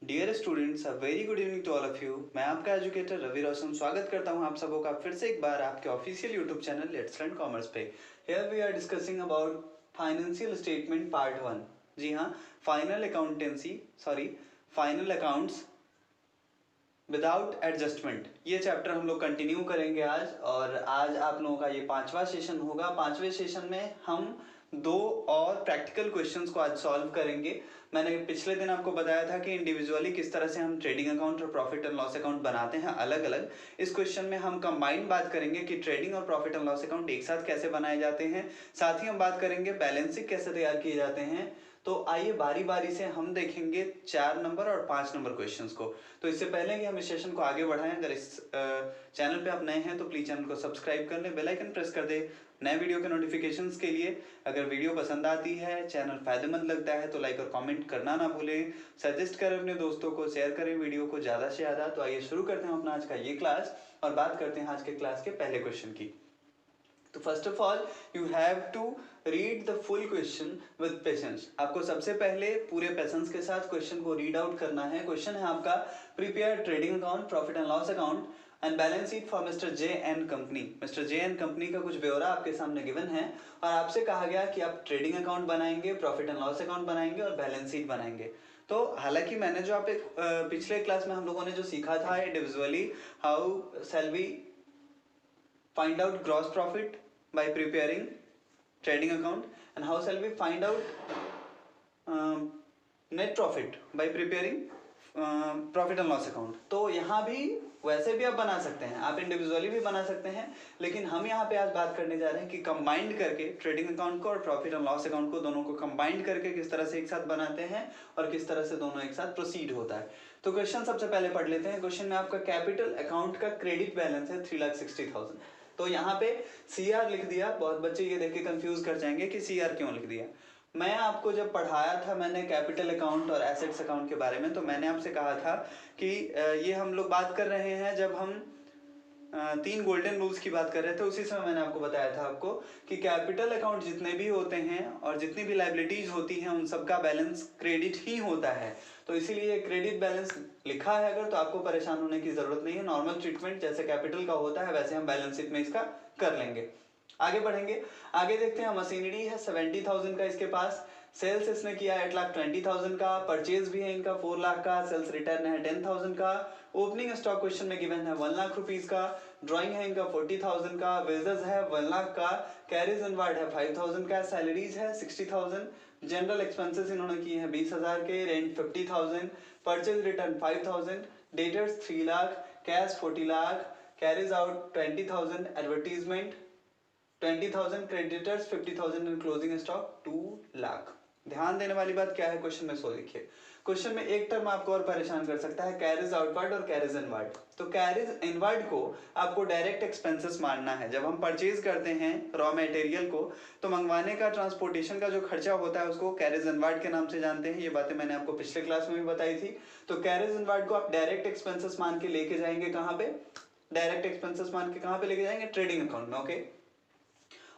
Dear students, a very good evening to all of you. मैं आपका educator Ravi Roshan स्वागत करता हूं आप सबों का फिर से एक बार आपके official YouTube channel let's learn commerce पे। Here we are discussing about financial statement part 1। जी हाँ, फाइनल अकाउंट्स विदाउट एडजस्टमेंट, ये चैप्टर हम लोग कंटिन्यू करेंगे आज। और आज आप लोगों का ये 5वां सेशन होगा। 5वें सेशन में हम 2 और प्रैक्टिकल क्वेश्चंस को आज सॉल्व करेंगे। मैंने पिछले दिन आपको बताया था कि इंडिविजुअली किस तरह से हम ट्रेडिंग अकाउंट और प्रॉफिट एंड लॉस अकाउंट बनाते हैं अलग अलग। इस क्वेश्चन में हम कंबाइंड बात करेंगे कि ट्रेडिंग और प्रॉफिट एंड लॉस अकाउंट एक साथ कैसे बनाए जाते हैं। साथ ही हम बात करेंगे बैलेंस शीट कैसे तैयार किए जाते हैं। तो आइए बारी बारी से हम देखेंगे 4 नंबर और 5 नंबर क्वेश्चंस को। तो इससे पहले कि हम इस सेशन को आगे बढ़ाएं, अगर इस चैनल पे आप नए हैं तो प्लीज चैनल को सब्सक्राइब कर लें, बेल आइकन प्रेस कर दे नए वीडियो के नोटिफिकेशंस के लिए। अगर वीडियो पसंद आती है, चैनल फायदेमंद लगता है तो लाइक और कमेंट करना ना भूलें। सजेस्ट करें अपने दोस्तों को, शेयर करें वीडियो को ज़्यादा से ज़्यादा। तो आइए शुरू करते हैं अपना आज का ये क्लास और बात करते हैं आज के क्लास के पहले क्वेश्चन की। तो first of all you have to read the full question with patience. आपको सबसे पहले पूरे पेशेंस के साथ क्वेश्चन को रीड आउट करना है। क्वेश्चन है आपका, prepare trading account, profit and loss account and balance sheet for mister J and company. Mister J and company का कुछ ब्यौरा आपके सामने गिवन है और आपसे कहा गया कि आप ट्रेडिंग अकाउंट बनाएंगे, प्रॉफिट एंड लॉस अकाउंट बनाएंगे और बैलेंस शीट बनाएंगे। तो हालांकि मैंने जो आप पिछले क्लास में हम लोगों ने जो सीखा था individually how shall we find out gross profit by preparing trading account and how shall we find out net profit by preparing profit and loss account. तो यहाँ भी वैसे भी आप बना सकते हैं, आप इंडिविजुअली भी बना सकते हैं, लेकिन हम यहाँ पे आज बात करने जा रहे हैं कि कंबाइंड करके ट्रेडिंग अकाउंट को और प्रॉफिट एंड लॉस अकाउंट को दोनों को कंबाइंड करके किस तरह से एक साथ बनाते हैं और किस तरह से दोनों एक साथ प्रोसीड होता है। तो क्वेश्चन सबसे पहले पढ़ लेते हैं। क्वेश्चन में आपका कैपिटल अकाउंट का क्रेडिट बैलेंस है 3,60,000। तो यहाँ पे CR लिख दिया। बहुत बच्चे ये देख के कंफ्यूज कर जाएंगे कि CR क्यों लिख दिया। मैं आपको जब पढ़ाया था मैंने कैपिटल अकाउंट और एसेट्स अकाउंट के बारे में, तो मैंने आपसे कहा था कि ये हम लोग बात कर रहे हैं जब हम 3 गोल्डन रूल्स की बात कर रहे थे। उसी समय मैंने आपको बताया था आपको कि कैपिटल अकाउंट जितने भी होते हैं और जितनी भी लाइबिलिटीज होती हैं उन सबका बैलेंस क्रेडिट ही होता है। तो इसीलिए क्रेडिट बैलेंस लिखा है अगर, तो आपको परेशान होने की जरूरत नहीं है। नॉर्मल ट्रीटमेंट जैसे कैपिटल का होता है वैसे हम बैलेंस शीट में इसका कर लेंगे। आगे बढ़ेंगे, आगे देखते हैं। मशीनरी है 70,000 का इसके पास, सेल्स इसने किया 8,20,000 का, परचेज भी है इनका 4 लाख का, सेल्स रिटर्न है 10,000 का, ओपनिंग स्टॉक क्वेश्चन में गिवन है 1 लाख रुपीज का, ड्राइंग है इनका 40,000 का, वेजेस है 1 लाख का, कैरिज इनवर्ड है 5,000 का, सैलरीज है 60,000, जनरल एक्सपेंसेस इन्होंने किए हैं 20,000 के, rent 50,000, purchase return 5,000, debtors 3 lakh, cash 40 lakh, carriage out 20,000, advertisement 20,000, creditors 50,000 and closing stock 2 lakh. ध्यान देने वाली बात क्या है क्वेश्चन में, सो देखिए। क्वेश्चन में एक टर्म आपको और परेशान कर सकता है, कैरिज आउटवर्ड और कैरिज इनवर्ड। तो कैरिज इनवर्ड को आपको डायरेक्ट एक्सपेंसेस मानना है। जब हम परचेज करते हैं रॉ मटेरियल को तो मंगवाने का, ट्रांसपोर्टेशन का जो खर्चा होता है उसको कैरिज इनवर्ड के नाम से जानते हैं। ये बातें मैंने आपको पिछले क्लास में भी बताई थी। तो कैरिज इनवर्ड को आप डायरेक्ट एक्सपेंसेस मान के लेके जाएंगे कहाँ पे, डायरेक्ट एक्सपेंसेस मान के कहाँ पे लेके जाएंगे, ट्रेडिंग अकाउंट में। ओके।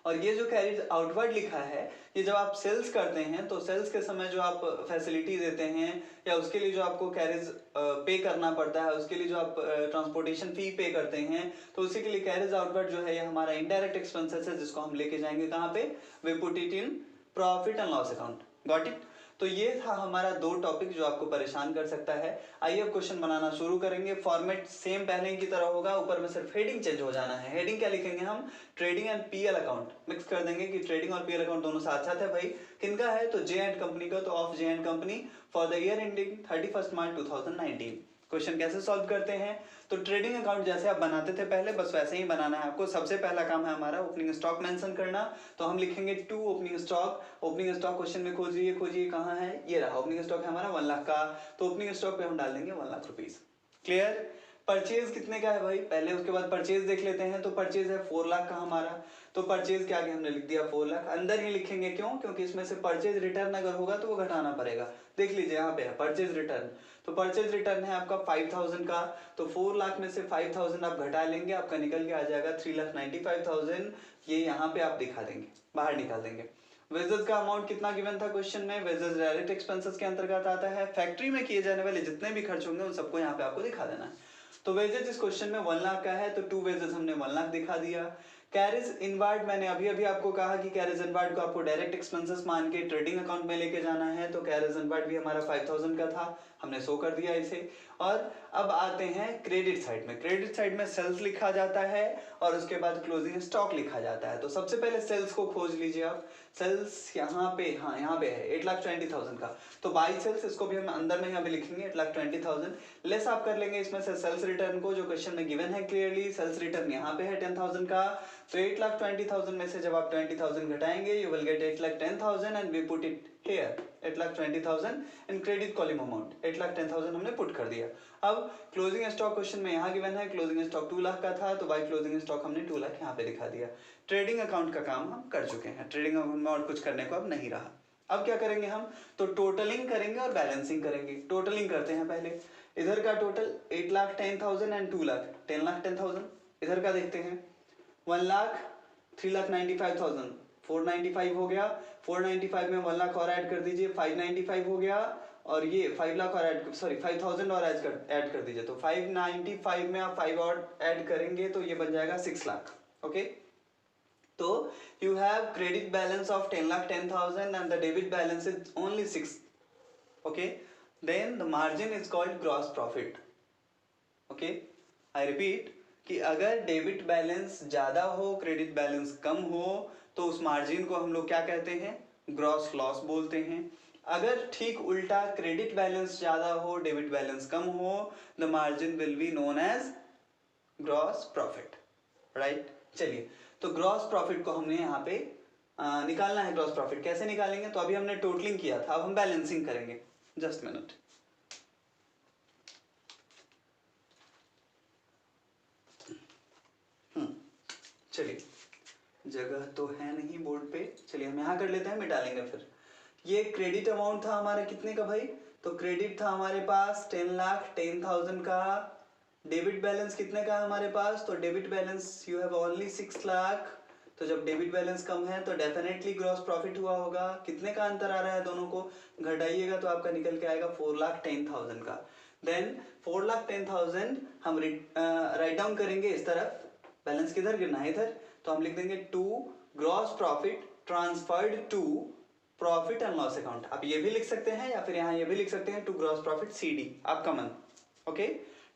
और ये जो कैरिज आउटवर्ड लिखा है, ये जब आप सेल्स करते हैं तो सेल्स के समय जो आप फैसिलिटी देते हैं या उसके लिए जो आपको कैरिज पे करना पड़ता है, उसके लिए जो आप ट्रांसपोर्टेशन फी पे करते हैं, तो उसी के लिए कैरिज आउटवर्ड जो है ये हमारा इनडायरेक्ट एक्सपेंसेस है, जिसको हम लेके जाएंगे कहाँ पे, we put it in profit and loss account. Got it. तो ये था हमारा 2 टॉपिक जो आपको परेशान कर सकता है। आइए अब क्वेश्चन बनाना शुरू करेंगे। फॉर्मेट सेम पहले की तरह होगा, ऊपर में सिर्फ हेडिंग चेंज हो जाना है। हेडिंग क्या लिखेंगे हम, trading and PL account mix कर देंगे कि ट्रेडिंग और PL अकाउंट दोनों साथ साथ है। भाई किनका है, तो जे एंड कंपनी का, तो of J and company for the year ending 31 March 2019। Question कैसे सॉल्व करते हैं, तो ट्रेडिंग अकाउंट जैसे आप बनाते थे पहले बस वैसे ही बनाना है आपको। सबसे पहला काम है हमारा ओपनिंग स्टॉक मेंशन करना। तो हम लिखेंगे 2 opening stock. Opening stock question में खोजिए कहाँ है, ये रहा। ओपनिंग स्टॉक है हमारा 1 लाख का, तो ओपनिंग स्टॉक पे हम डाल देंगे 1 लाख रुपीज। क्लियर। परचेज कितने का है भाई, पहले उसके बाद परचेज देख लेते हैं। तो परचेज है 4 लाख का हमारा, तो परचेज के आगे हमने लिख दिया 4 लाख। अंदर ही लिखेंगे क्यों, क्योंकि इसमें से परचेज रिटर्न अगर होगा तो वो घटाना पड़ेगा। देख लीजिए यहाँ पे है परचेज रिटर्न, तो परचेज रिटर्न है आपका 5,000 का, तो 4 लाख में से 5,000 आप घटा लेंगे, आपका निकल के आ जाएगा 3,95,000। ये यहाँ पे आप दिखा देंगे, बाहर निकाल देंगे। वेजेस का अमाउंट कितना गिवन था क्वेश्चन में, वेजेस डायरेक्ट एक्सपेंसेस के अंतर्गत आता है। फैक्ट्री में किए जाने वाले जितने भी खर्च होंगे उन सबको यहाँ पे आपको दिखा देना है। तो वेजेस इस क्वेश्चन में 1 लाख का है तो 2 वेजेस हमने 1 लाख दिखा दिया। कैरिज इनवार्ड मैंने अभी अभी आपको कहा कि कैरिज इनवार्ड को आपको डायरेक्ट एक्सपेंसेस मान के ट्रेडिंग अकाउंट में लेके जाना है, तो कैरिज इनवार्ड भी हमारा 5000 का था, हमने शो कर दिया इसे। और अब आते हैं क्रेडिट साइड में। क्रेडिट साइड में सेल्स लिखा जाता है और उसके बाद क्लोजिंग स्टॉक लिखा जाता है। तो सबसे पहले सेल्स को खोज लीजिए आप। सेल्स यहाँ पे, हाँ यहाँ पे है 8,20,000 का, तो बाई सेल्स इसको भी हम अंदर में यहाँ पे लिखेंगे 8,20,000। लेस आप कर लेंगे इसमें से सेल्स रिटर्न को, जो क्वेश्चन में गिवन है क्लियरली। सेल्स रिटर्न यहाँ पे है 10,000 का, तो 8,20,000 में से जब आप 20,000 घटाएंगे you will get 8,10,000 and we put it here 8,20,000 in credit column amount 8,10,000 हमने पुट कर दिया। अब क्लोजिंग स्टॉक क्वेश्चन में यहाँ गिवन है, क्लोजिंग स्टॉक 2 लाख का था, तो बाई क्लोजिंग स्टॉक हमने 2 लाख यहाँ पे दिखा दिया। ट्रेडिंग अकाउंट का काम हम कर चुके हैं, ट्रेडिंग अकाउंट में और कुछ करने को अब नहीं रहा। अब क्या करेंगे हम, तो टोटलिंग करेंगे और बैलेंसिंग करेंगे। टोटलिंग करते हैं पहले, इधर का टोटल 8,10,000 एंड 2 लाख 10,10,000। इधर का देखते हैं 1 लाख 3,95,000 495 हो गया। 495 में 1 लाख और ऐड कर दीजिए 595 हो गया, और ये 5 लाख और ऐड, सॉरी 5,000 और ऐड कर दीजिए, तो 595 में आप 5 और ऐड करेंगे तो ये बन जाएगा 6 लाख। ओके, तो you have credit balance of 10,10,000 and the debit balance is only 6. Okay, then the margin is called gross profit. Okay, I repeat कि अगर डेबिट बैलेंस ज्यादा हो, क्रेडिट बैलेंस कम हो, तो उस मार्जिन को हम लोग क्या कहते हैं, ग्रॉस लॉस बोलते हैं। अगर ठीक उल्टा क्रेडिट बैलेंस ज्यादा हो, डेबिट बैलेंस कम हो, the margin will be known as gross profit. Right, चलिए, तो ग्रॉस प्रॉफिट को हमने यहाँ पे निकालना है। ग्रॉस प्रॉफिट कैसे निकालेंगे, तो अभी हमने टोटलिंग किया था, अब हम बैलेंसिंग करेंगे। जस्ट मिनट, चलिए, जगह तो है नहीं बोर्ड पे, चलिए हम यहाँ कर लेते हैं, मिटा लेंगे फिर। ये क्रेडिट अमाउंट था हमारे कितने का भाई, तो क्रेडिट था हमारे पास 10,10,000 का। डेबिट बैलेंस कितने का है हमारे पास, तो debit balance you have only 6 lakh. तो जब डेबिट बैलेंस कम है तो डेफिनेटली ग्रॉस प्रॉफिट हुआ होगा। कितने का अंतर आ रहा है दोनों को, घटाइएगा तो आपका निकल के आएगा 4,10,000 का। देन 4,10,000 हम राइट डाउन करेंगे इस तरफ, बैलेंस किधर गिरना है, इधर, तो हम लिख देंगे to gross profit transferred to profit and loss account. आप ये भी लिख सकते हैं या फिर यहाँ ये भी लिख सकते हैं टू ग्रॉस प्रॉफिट सीडी, आपका मन। Okay,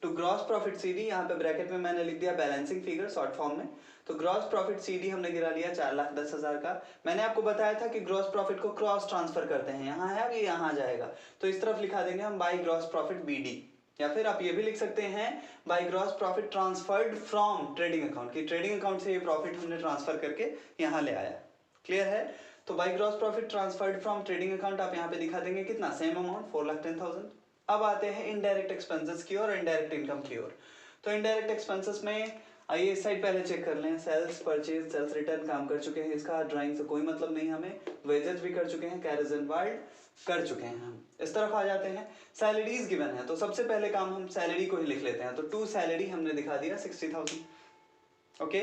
to gross profit CD, यहाँ पे ब्रैकेट में मैंने लिख दिया बैलेंसिंग फिगर शॉर्ट फॉर्म में। तो ग्रॉस प्रॉफिट सीडी हमने गिरा लिया 4,10,000 का। मैंने आपको बताया था कि ग्रॉस प्रॉफिट को क्रॉस ट्रांसफर करते हैं, यहाँ है अभी यहाँ जाएगा, तो इस तरफ लिखा देंगे हम बाई ग्रॉस प्रॉफिट बीडी, या फिर आप ये भी लिख सकते हैं by gross profit transferred from trading account, की ट्रेडिंग अकाउंट से ये प्रॉफिट हमने ट्रांसफर करके यहाँ ले आया। क्लियर है, तो by gross profit transferred from trading account आप यहाँ पे दिखा देंगे कितना, सेम अमाउंट 4,10,000। अब आते हैं इनडायरेक्ट एक्सपेंसेस की और इनडायरेक्ट इनकम की ओर। तो इनडायरेक्ट एक्सपेंसेस में आइए इस साइड पहले चेक कर लें। सेल्स परचेज, सेल्स रिटर्न काम कर चुके हैं, इसका ड्राइंग से कोई मतलब नहीं हमें। वेजेस भी कर चुके हैं, कैरेज इनवार्ड कर चुके हैं हम। इस तरफ आ जाते हैं, सैलरीज गिवन है, तो सबसे पहले काम हम सैलरी को ही लिख लेते हैं। तो 2 सैलरी हमने दिखा दिया 60,000। Okay,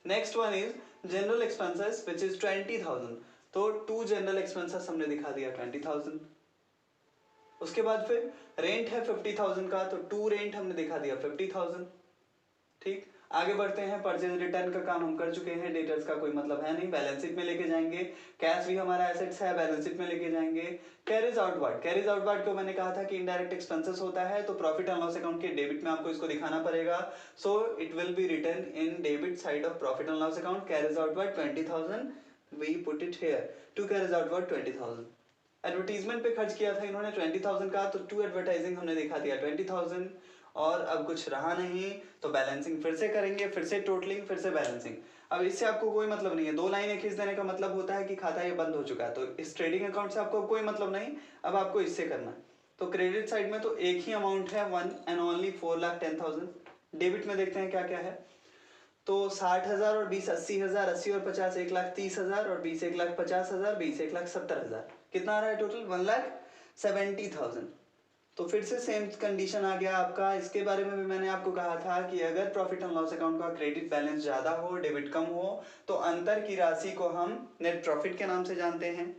next one is general expenses which is 20,000। तो 2 जनरल एक्सपेंसेस हमने दिखा दिया 20,000। उसके बाद फिर रेंट है 50,000 का, तो 2 रेंट हमने दिखा दिया 50,000। ठीक, आगे बढ़ते हैं। परचेज रिटर्न का काम हम कर चुके हैं, डेटर्स का कोई मतलब है नहीं, बैलेंस शीट में लेके जाएंगे। कैश भी हमारा एसेट्स है, बैलेंस शीट में लेके जाएंगे। कैरिज आउटवर्ड, कैरिज आउटवर्ड को मैंने कहा था कि इनडायरेक्ट एक्सपेंसेस होता है, तो प्रॉफिट एंड लॉस अकाउंट के डेबिट में आपको इसको दिखाना पड़ेगा। So it will be written in debit side of profit and loss account. Carriage outward 20,000, we put it here to carriage outward 20,000। Advertisement पे खर्च किया था इन्होंने 20,000 का, तो टू एडवर्टाइजिंग हमने दिखा दिया 20,000। और अब कुछ रहा नहीं, तो बैलेंसिंग फिर से करेंगे, फिर से टोटलिंग, फिर से बैलेंसिंग। अब इससे आपको कोई मतलब नहीं है, 2 लाइनें खींच देने का मतलब होता है कि खाता ये बंद हो चुका है, तो इस ट्रेडिंग अकाउंट से आपको कोई मतलब नहीं, अब आपको इससे करना है। तो क्रेडिट साइड में तो एक ही अमाउंट है, 1 एंड ओनली 4,10,000। डेबिट में देखते हैं क्या क्या है, तो 60,000 और 20 80,000, 80 और 50 1,30,000, और 20 1,50,000, 20 1,70,000। कितना आ रहा है टोटल, 1,70,000। तो फिर से सेम कंडीशन आ गया आपका। इसके बारे में भी मैंने आपको कहा था कि अगर प्रॉफिट एंड लॉस अकाउंट का क्रेडिट बैलेंस ज़्यादा हो, डेबिट कम हो, तो अंतर की राशि को हम नेट प्रॉफिट के नाम से जानते हैं।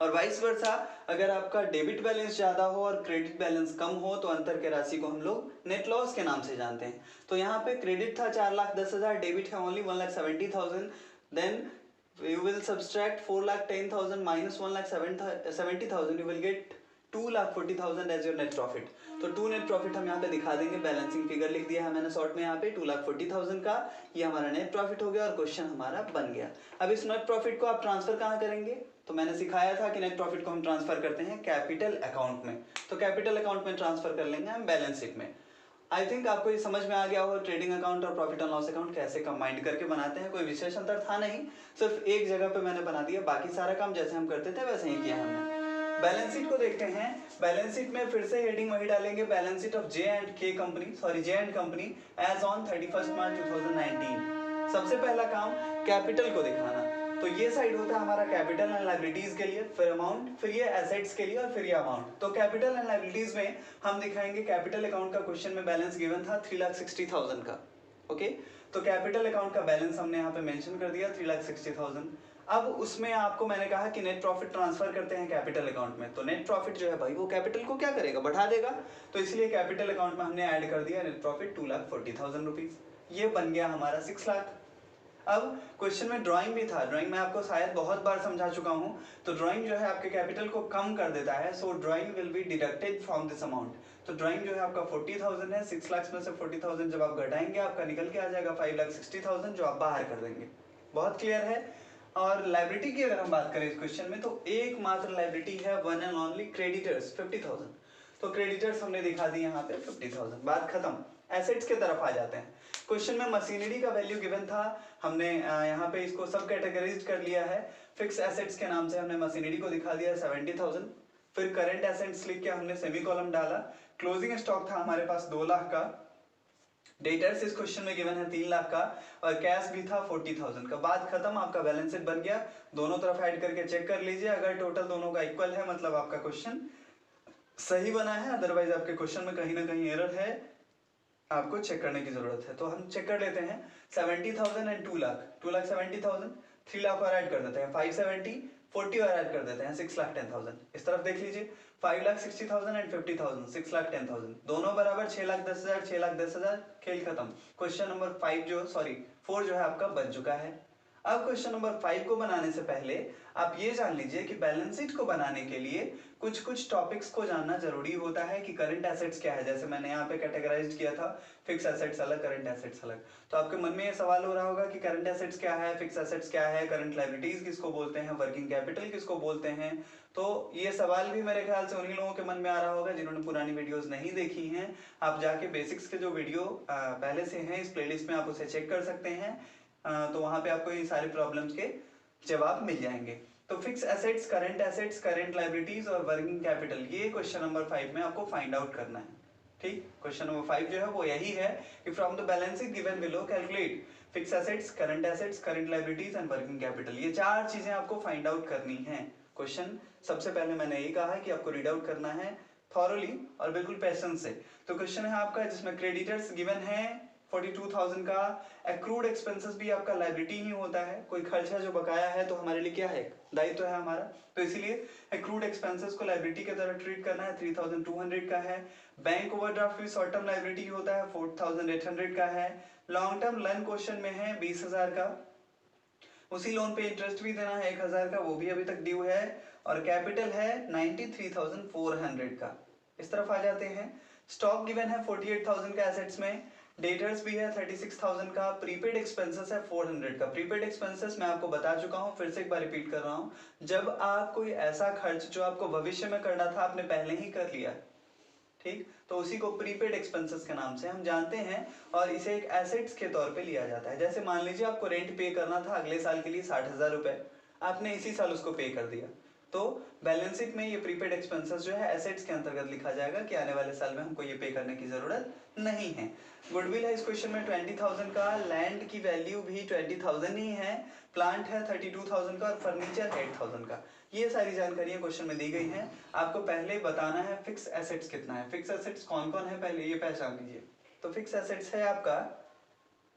और वाइस वर्सा, अगर आपका डेबिट बैलेंस ज़्यादा हो और क्रेडिट बैलेंस कम हो तो अंतर की राशि को हम लोग नेट लॉस के नाम से जानते हैं। तो यहाँ पे क्रेडिट था 4,10,000, डेबिट है only 1,70,000, then you will subtract 4,10,000 minus 1,70,000, you will get 2,40,000 as your net profit। तो टू नेट प्रॉफिट हम यहाँ पे दिखा देंगे, बैलेंसिंग फिगर लिख दिया है मैंने शॉर्ट में यहाँ पे 2,40,000 का, ये हमारा नेट प्रॉफिट हो गया और क्वेश्चन हमारा बन गया। अब इस नेट प्रॉफिट को आप ट्रांसफर कहाँ करेंगे? तो मैंने सिखाया था कि नेट प्रॉफिट को हम ट्रांसफर करते हैं कैपिटल अकाउंट में, तो कैपिटल अकाउंट में ट्रांसफर कर लेंगे हम बैलेंस शीट में। आई थिंक आपको ये समझ में आ गया हो ट्रेडिंग अकाउंट और प्रॉफिट एंड लॉस अकाउंट कैसे कंबाइंड करके बनाते हैं। कोई विशेष अंतर था नहीं, सिर्फ एक जगह पे मैंने बना दिया, बाकी सारा काम जैसे हम करते थे वैसे ही किया हमने। बैलेंस शीट को देखते हैं। बैलेंस शीट में फिर से हेडिंग वही डालेंगे, balance sheet of J and company as on 31 March 2019। सबसे पहला काम कैपिटल को दिखाना, तो ये साइड होता है हमारा कैपिटल एंड लायबिलिटीज के लिए, फिर अमाउंट, फिर ये एसेट्स के लिए और फिर ये अमाउंट। तो कैपिटल एंड लायबिलिटीज में हम दिखाएंगे कैपिटल अकाउंट का क्वेश्चन में बैलेंस गिवन था 3,60,000 का। ओके, तो कैपिटल अकाउंट का बैलेंस हमने यहाँ पे मेंशन कर दिया 3,60,000। अब उसमें आपको मैंने कहा कि नेट प्रॉफिट ट्रांसफर करते हैं कैपिटल अकाउंट में, तो नेट प्रॉफिट जो है भाई वो कैपिटल को क्या करेगा, बढ़ा देगा। तो इसलिए कैपिटल अकाउंट में हमने ऐड कर दिया नेट प्रॉफिट 2,40,000 रुपीज, ये बन गया हमारा 6 लाख। अब क्वेश्चन में ड्राइंग भी था, ड्राइंग में आपको शायद बहुत बार समझा चुका हूं, तो ड्राइंग जो है आपके कैपिटल को कम कर देता है, सो drawing will be deducted from this amount. तो ड्राइंग जो है आपका 40,000 है, 6 लाख में से 40,000 जब आप घटाएंगे आपका निकल के आ जाएगा 5,60,000 जो आप बाहर कर देंगे। बहुत क्लियर है। और लाइबिलिटी की अगर हम बात करें इस क्वेश्चन में, तो एकमात्र लाइबिलिटी है वन एंड ओनली क्रेडिटर्स 50,000। तो क्रेडिटर्स हमने दिखा दी यहाँ पे 50,000, बात खत्म। एसेट्स के तरफ आ जाते हैं। क्वेश्चन में मशीनरी का वैल्यू गिवन था, हमने यहाँ पे इसको सब कैटेगराइज कर लिया है। फिक्स एसेट्स के नाम से हमने मशीनरी को दिखा दिया 70,000, फिर करंट एसेट्स लिख के हमने सेमी कॉलम डाला। क्लोजिंग स्टॉक था हमारे पास 2 लाख का, डेटर्स इस क्वेश्चन में गिवन है 3 लाख का, और कैश भी था 40,000 का। बात खत्म, आपका बैलेंस शीट बन गया। दोनों तरफ ऐड करके चेक कर लीजिए, अगर टोटल दोनों का इक्वल है मतलब आपका क्वेश्चन सही बना है, अदरवाइज आपके क्वेश्चन में कहीं ना कहीं एरर है, आपको चेक करने की जरूरत है। तो हम चेक कर लेते हैं 70,000 एंड 2 लाख, 2,70,000, 3 लाख और ऐड कर देते हैं 570, 40 और ऐड कर देते हैं 6,10,000। इस तरफ देख लीजिए 5,60,000 एंड 50,000, 6,10,000, दोनों बराबर 6,10,000, 6,10,000, खेल खत्म। क्वेश्चन नंबर 4 जो है आपका बन चुका है। अब क्वेश्चन नंबर 5 को बनाने से पहले आप ये जान लीजिए कि बैलेंस शीट को बनाने के लिए कुछ कुछ टॉपिक्स को जानना जरूरी होता है कि करंट एसेट्स क्या है। जैसे मैंने यहाँ पे कैटेगराइज किया था, फिक्स एसेट्स अलग, करंट एसेट्स अलग। तो आपके मन में ये सवाल हो रहा होगा कि करंट एसेट्स क्या है, फिक्स एसेट्स क्या है, करंट लायबिलिटीज किसको बोलते हैं, वर्किंग कैपिटल किसको बोलते हैं। तो ये सवाल भी मेरे ख्याल से उन्हीं लोगों के मन में आ रहा होगा जिन्होंने पुरानी वीडियोस नहीं देखी हैं। आप जाके बेसिक्स के जो वीडियो पहले से हैं इस प्लेलिस्ट में आप उसे चेक कर सकते हैं, तो वहां पे आपको ये सारे प्रॉब्लम्स के जवाब मिल जाएंगे। तो फिक्स एसेट्स, करंट लायबिलिटीज और वर्किंग कैपिटल, ये क्वेश्चन नंबर 5 में आपको फाइंड आउट करना है। ठीक, क्वेश्चन नंबर 5 जो है वो यही है कि from the balance sheet given below calculate fix assets, current liabilities and working capital. ये 4 चीजें आपको फाइंड आउट करनी है। क्वेश्चन सबसे पहले मैंने यही कहा है कि आपको रीड आउट करना है थॉरोली और बिल्कुल पेशेंस से। तो क्वेश्चन है आपका जिसमें क्रेडिटर्स गिवन है 42,000 का, एक्रूड एक्सपेंसेस भी आपका लायबिलिटी ही होता है, कोई खर्चा जो बकाया है तो हमारे लिए क्या है, दायित्व है हमारा, तो इसीलिए एक्रूड एक्सपेंसेस को लायबिलिटी की तरह ट्रीट करना है। 3,200 का है। बैंक ओवरड्राफ्ट भी शॉर्ट टर्म लायबिलिटी होता है, 4,800 का है। लॉन्ग टर्म लोन क्वेश्चन में है 20,000 का, उसी लोन पे इंटरेस्ट भी देना है 1,000 का, वो भी अभी तक ड्यू है। और कैपिटल है 93,400 का। इस तरफ आ जाते हैं। स्टॉक गिवन है 48,000 का एसेट्स में, डेटर्स भी है 36,000 का, प्रीपेड एक्सपेंसेस है 400 का। प्रीपेड एक्सपेंसेस मैं आपको बता चुका हूं, फिर से एक बार रिपीट कर रहा हूं, जब आप कोई ऐसा खर्च जो आपको भविष्य में करना था आपने पहले ही कर लिया, ठीक, तो उसी को प्रीपेड एक्सपेंसेस के नाम से हम जानते हैं और इसे एक एसेट्स के तौर पे लिया जाता है। जैसे मान लीजिए आपको रेंट पे करना था अगले साल के लिए 60,000 रुपए, आपने इसी साल उसको पे कर दिया, तो बैलेंस शीट में ये प्रीपेड एक्सपेंसेस जो है एसेट्स के अंतर्गत लिखा जाएगा कि आने वाले साल में हमको ये पे करने की जरूरत नहीं है। गुडविल है इस क्वेश्चन में 20,000 का, लैंड की वैल्यू भी 20,000 ही है, प्लांट है 32,000 का और फर्नीचर 8,000 का। ये सारी जानकारियां क्वेश्चन में दी गई हैं। आपको पहले बताना है फिक्स एसेट्स कितना है। फिक्स एसेट्स कौन कौन है पहले ये पहचान लीजिए। तो फिक्स एसेट्स है आपका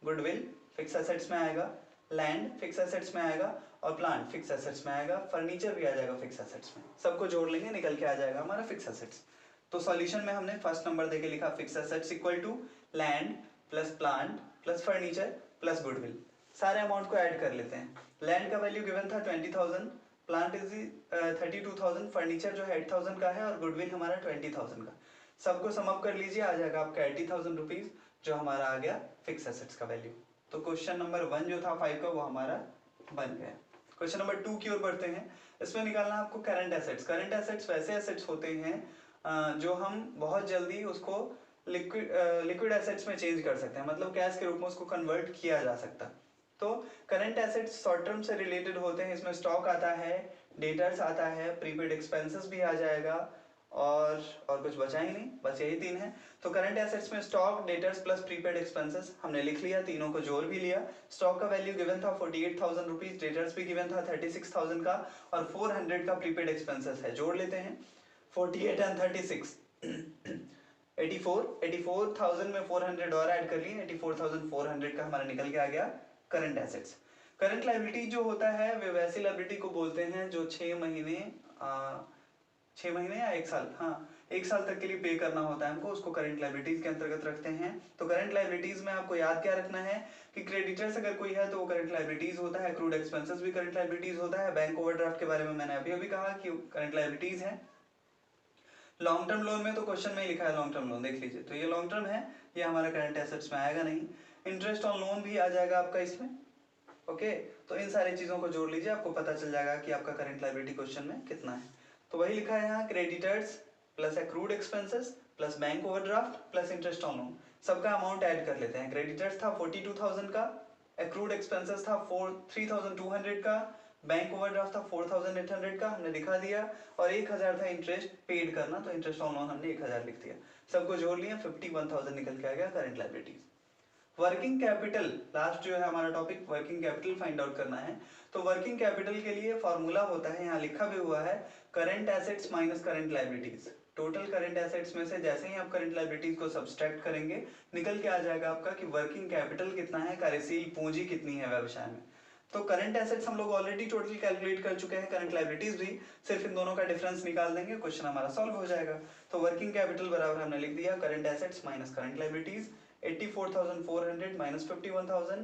गुडविल फिक्स एसेट्स में आएगा, लैंड फिक्स एसेट्स में आएगा और प्लांट फिक्स एसेट्स में आएगा, फर्नीचर भी आ जाएगा फिक्स एसेट्स में। सबको जोड़ लेंगे निकल के आ जाएगा हमारा फिक्स एसेट्स। तो सॉल्यूशन में हमने फर्स्ट नंबर देके लिखा fix assets equal to land plus plant plus furniture plus goodwill. सारे अमाउंट को ऐड कर लेते हैं। लैंड का वैल्यू गिवन था 20,000, प्लांट इज 32,000, फर्नीचर जो है 8,000 का है और गुडविल हमारा 20,000 का। सबको सम अप कर लीजिए, आ जाएगा आपका 80,000 रुपीज जो हमारा आ गया फिक्स एसेट्स का वैल्यू। तो क्वेश्चन नंबर 1 जो था 5 का वो हमारा बन गया। क्वेश्चन नंबर 2 की ओर बढ़ते हैं। इसमें निकालना आपको करंट एसेट्स। करंट एसेट्स वैसे एसेट्स होते हैं जो हम बहुत जल्दी उसको लिक्विड एसेट्स में चेंज कर सकते हैं, मतलब कैश के रूप में उसको कन्वर्ट किया जा सकता है। तो करंट एसेट्स शॉर्ट टर्म से रिलेटेड होते हैं। इसमें स्टॉक आता है, डेटर्स आता है, प्रीपेड एक्सपेंसेस भी आ जाएगा और कुछ बचा ही नहीं, बस यही 3 है। तो करंट एसेट्स में stock, debtors plus prepaid expenses हमने लिख लिया, तीनों को जोड़ भी लिया। स्टॉक का वैल्यू गिवन था 48,000 रुपीज, डेटर्स भी गिवन था 36,000 का और 400 का प्रीपेड एक्सपेंसेस है। जोड़ लेते हैं 48 एंड 36 84,000 में 400 और ऐड कर लिए, 84,400 का हमारा निकल के आ गया करंट एसेट्स। करंट लायबिलिटी जो होता है वे वैसी लायबिलिटी को बोलते हैं जो 6 महीने या 1 साल, हाँ 1 साल तक के लिए पे करना होता है हमको, उसको करंट लायबिलिटीज के अंतर्गत रखते हैं। तो करंट लायबिलिटीज में आपको याद क्या रखना है कि क्रेडिटर्स अगर कोई है तो वो करंट लायबिलिटीज होता है, अक्रूड एक्सपेंसेस भी करंट लायबिलिटीज होता है। बैंक ओवरड्राफ्ट के बारे में मैंने अभी कहा कि करंट लायबिलिटीज है। लॉन्ग टर्म लोन में तो क्वेश्चन में ही लिखा है लॉन्ग टर्म लोन, देख लीजिए। तो ये लॉन्ग टर्म है, ये हमारा करंट एसेट्स में आएगा नहीं। इंटरेस्ट ऑन लोन भी आ जाएगा आपका इसमें। ओके, तो इन सारी चीजों को जोड़ लीजिए, आपको पता चल जाएगा कि आपका करंट लायबिलिटी क्वेश्चन में कितना है। तो वही लिखा है यहाँ, creditors plus accrued expenses plus bank overdraft plus interest on loan. सबका अमाउंट ऐड कर लेते हैं। क्रेडिटर्स था 42,000 का, एक्रूड एक्सपेंसेस था 3,200 का, बैंक ओवरड्राफ्ट था 4,800 का, हमने दिखा दिया, और 1,000 था इंटरेस्ट पेड करना, तो इंटरेस्ट ऑन लोन हमने 1,000 लिख दिया। सबको जोड़ लिया, 51,000 निकल के आ गया current liabilities. Working capital last जो है हमारा topic, working capital find out करना है। तो वर्किंग कैपिटल के लिए फॉर्मूला होता है, यहाँ लिखा भी हुआ है, current assets minus current liabilities. Total current assets में से जैसे ही आप करंट लायबिलिटीज को सब्सट्रैक्ट करेंगे, निकल के आ जाएगा आपका कि वर्किंग कैपिटल कितना है, कार्यशील पूंजी कितनी है व्यवसाय में। तो करंट एसेट्स हम लोग ऑलरेडी टोटल कैलकुलेट कर चुके हैं, करंट लायबिलिटीज भी, सिर्फ इन दोनों का डिफरेंस निकाल देंगे, क्वेश्चन हमारा सॉल्व हो जाएगा। तो वर्किंग कैपिटल बराबर हमने लिख दिया current assets minus current liabilities, 84,400 minus 51,000,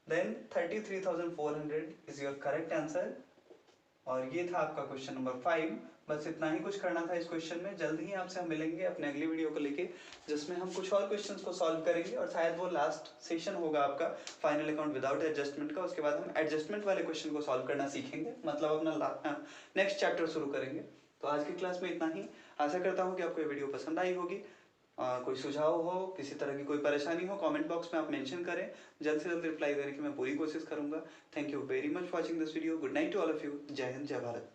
then 33,400 is your correct answer। और ये था आपका क्वेश्चन नंबर 5। बस इतना ही कुछ करना था इस क्वेश्चन में। जल्द ही आपसे हम मिलेंगे अपने अगली वीडियो को लेके, जिसमें हम कुछ और क्वेश्चंस को सॉल्व करेंगे और शायद वो लास्ट सेशन होगा आपका फाइनल अकाउंट विदाउट एडजस्टमेंट का। उसके बाद हम एडजस्टमेंट वाले क्वेश्चन को सॉल्व करना सीखेंगे, मतलब अपना नेक्स्ट चैप्टर शुरू करेंगे। तो आज की क्लास में इतना ही। आशा करता हूँ कि आपको ये वीडियो पसंद आई होगी। कोई सुझाव हो, किसी तरह की कोई परेशानी हो, कमेंट बॉक्स में आप मेंशन करें, जल्द से जल्द रिप्लाई देने की मैं पूरी कोशिश करूंगा। Thank you very much watching this video. Good night to all of you. जय हिंद, जय भारत।